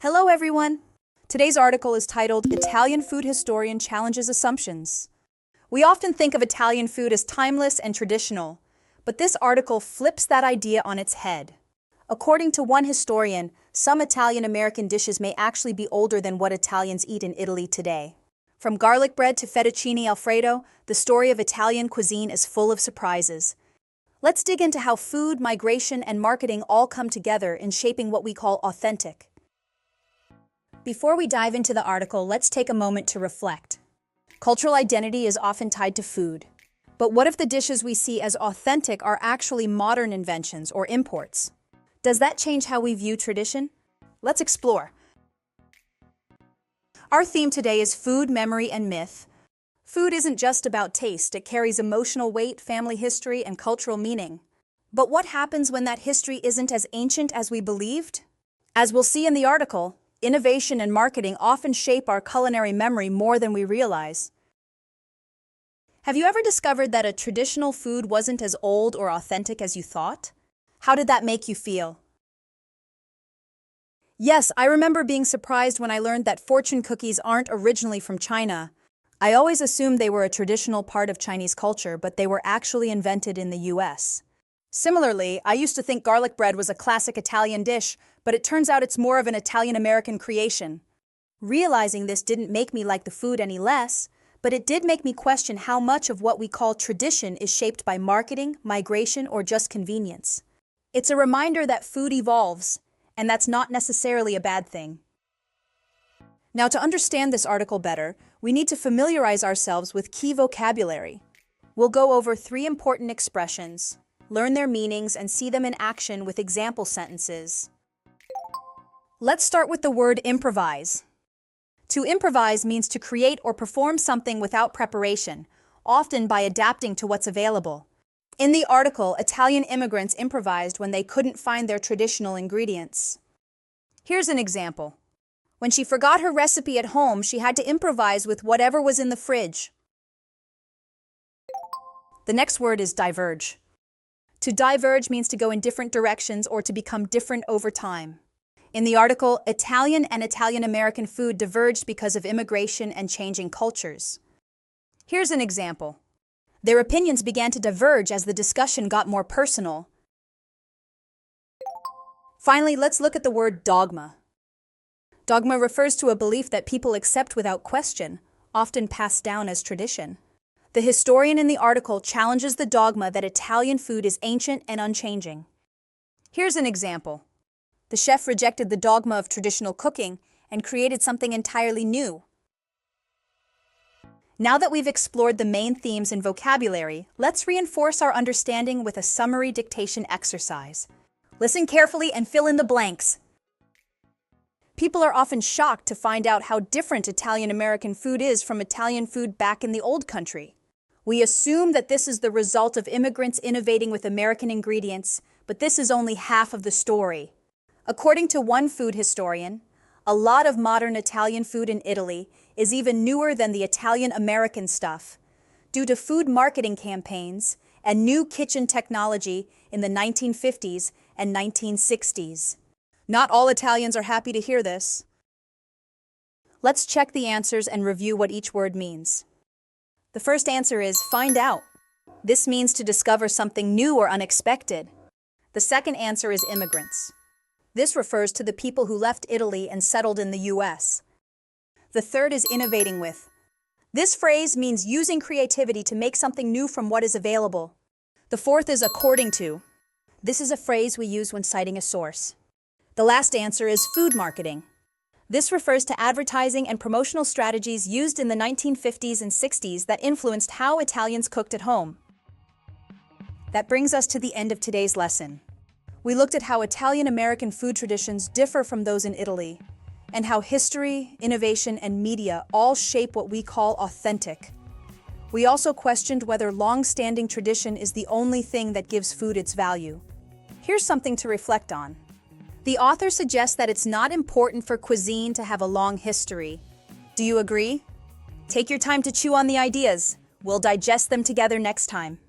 Hello, everyone. Today's article is titled Italian Food Historian Challenges Assumptions. We often think of Italian food as timeless and traditional, but this article flips that idea on its head. According to one historian, some Italian-American dishes may actually be older than what Italians eat in Italy today. From garlic bread to fettuccine alfredo, the story of Italian cuisine is full of surprises. Let's dig into how food, migration, and marketing all come together in shaping what we call authentic. Before we dive into the article, let's take a moment to reflect. Cultural identity is often tied to food. But what if the dishes we see as authentic are actually modern inventions or imports? Does that change how we view tradition? Let's explore. Our theme today is food, memory, and myth. Food isn't just about taste, it carries emotional weight, family history, and cultural meaning. But what happens when that history isn't as ancient as we believed? As we'll see in the article, innovation and marketing often shape our culinary memory more than we realize. Have you ever discovered that a traditional food wasn't as old or authentic as you thought? How did that make you feel? Yes, I remember being surprised when I learned that fortune cookies aren't originally from China. I always assumed they were a traditional part of Chinese culture, but they were actually invented in the US. Similarly, I used to think garlic bread was a classic Italian dish, but it turns out it's more of an Italian-American creation. Realizing this didn't make me like the food any less, but it did make me question how much of what we call tradition is shaped by marketing, migration, or just convenience. It's a reminder that food evolves, and that's not necessarily a bad thing. Now, to understand this article better, we need to familiarize ourselves with key vocabulary. We'll go over 3 important expressions, learn their meanings, and see them in action with example sentences. Let's start with the word improvise. To improvise means to create or perform something without preparation, often by adapting to what's available. In the article, Italian immigrants improvised when they couldn't find their traditional ingredients. Here's an example. When she forgot her recipe at home, she had to improvise with whatever was in the fridge. The next word is diverge. To diverge means to go in different directions or to become different over time. In the article, Italian and Italian-American food diverged because of immigration and changing cultures. Here's an example. Their opinions began to diverge as the discussion got more personal. Finally, let's look at the word dogma. Dogma refers to a belief that people accept without question, often passed down as tradition. The historian in the article challenges the dogma that Italian food is ancient and unchanging. Here's an example. The chef rejected the dogma of traditional cooking and created something entirely new. Now that we've explored the main themes and vocabulary, let's reinforce our understanding with a summary dictation exercise. Listen carefully and fill in the blanks. People are often shocked to find out how different Italian-American food is from Italian food back in the old country. We assume that this is the result of immigrants innovating with American ingredients, but this is only half of the story. According to one food historian, a lot of modern Italian food in Italy is even newer than the Italian-American stuff, due to food marketing campaigns and new kitchen technology in the 1950s and 1960s. Not all Italians are happy to hear this. Let's check the answers and review what each word means. The first answer is find out. This means to discover something new or unexpected. The second answer is immigrants. This refers to the people who left Italy and settled in the US. The third is innovating with. This phrase means using creativity to make something new from what is available. The fourth is according to. This is a phrase we use when citing a source. The last answer is food marketing. This refers to advertising and promotional strategies used in the 1950s and 60s that influenced how Italians cooked at home. That brings us to the end of today's lesson. We looked at how Italian-American food traditions differ from those in Italy, and how history, innovation, and media all shape what we call authentic. We also questioned whether long-standing tradition is the only thing that gives food its value. Here's something to reflect on. The author suggests that it's not important for cuisine to have a long history. Do you agree? Take your time to chew on the ideas. We'll digest them together next time.